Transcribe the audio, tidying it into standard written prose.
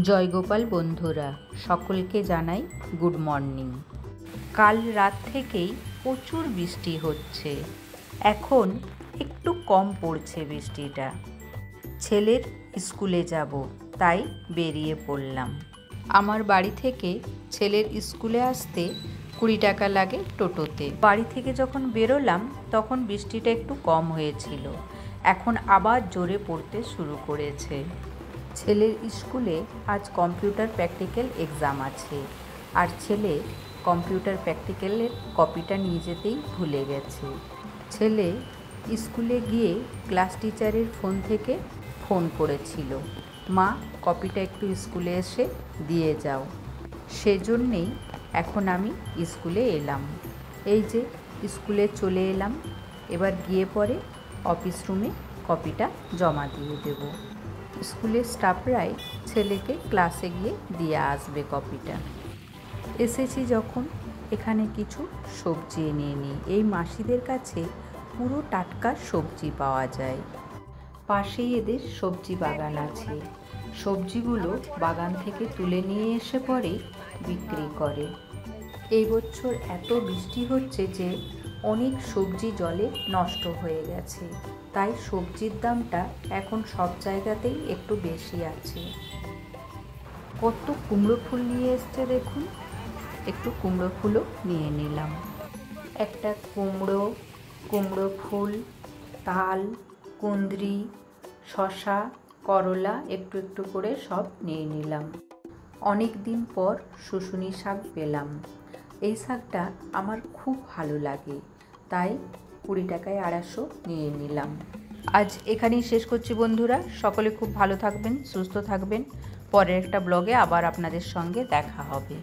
জয়গোপাল বন্ধুরা, সকলকে জানাই গুড মর্নিং। কাল রাত থেকেই প্রচুর বৃষ্টি হচ্ছে। এখন একটু কম পড়ছে বৃষ্টিটা। ছেলের স্কুলে যাব, তাই বেরিয়ে পড়লাম। আমার বাড়ি থেকে ছেলের স্কুলে আসতে 20 টাকা লাগে টোটোতে। বাড়ি থেকে যখন বেরোলাম তখন বৃষ্টিটা একটু কম হয়েছিল, এখন আবার জোরে পড়তে শুরু করেছে। ছেলের স্কুলে আজ কম্পিউটার প্র্যাকটিক্যাল এক্সাম আছে, আর ছেলে কম্পিউটার প্র্যাকটিক্যালের কপিটা নিয়ে যেতেই ভুলে গেছে। ছেলে স্কুলে গিয়ে ক্লাস টিচারের ফোন থেকে ফোন করেছিল, মা কপিটা একটু স্কুলে এসে দিয়ে যাও। সেজন্যেই এখন আমি স্কুলে এলাম। এই যে স্কুলে চলে এলাম, এবার গিয়ে পরে অফিস রুমে কপিটা জমা দিয়ে দেব। স্কুলের স্টাফরাই ছেলেকে ক্লাসে গিয়ে দিয়ে আসবে কপিটা। এসেছি যখন, এখানে কিছু সবজি এনে নিই। এই মাসিদের কাছে পুরো টাটকা সবজি পাওয়া যায়। পাশেই এদের সবজি বাগান আছে। সবজিগুলো বাগান থেকে তুলে নিয়ে এসে পরে বিক্রি করে। এই বছর এত বৃষ্টি হচ্ছে যে অনেক সবজি জলে নষ্ট হয়ে গেছে, তাই সবজির দামটা এখন সব জায়গাতেই একটু বেশি আছে। কত কুমড়ো ফুল নিয়ে এসছে দেখুন, একটু কুমড়ো ফুলও নিয়ে নিলাম। একটা কুমড়ো ফুল, তাল, কুঁদরি, শসা, করলা একটু একটু করে সব নিয়ে নিলাম। অনেক দিন পর শুশুনি শাক পেলাম। এই শাকটা আমার খুব ভালো লাগে, তাই 20 টাকায় 250 নিয়ে নিলাম। আজ এখানেই শেষ করছি বন্ধুরা। সকলে খুব ভালো থাকবেন, সুস্থ থাকবেন। পরের একটা ব্লগে আবার আপনাদের সঙ্গে দেখা হবে।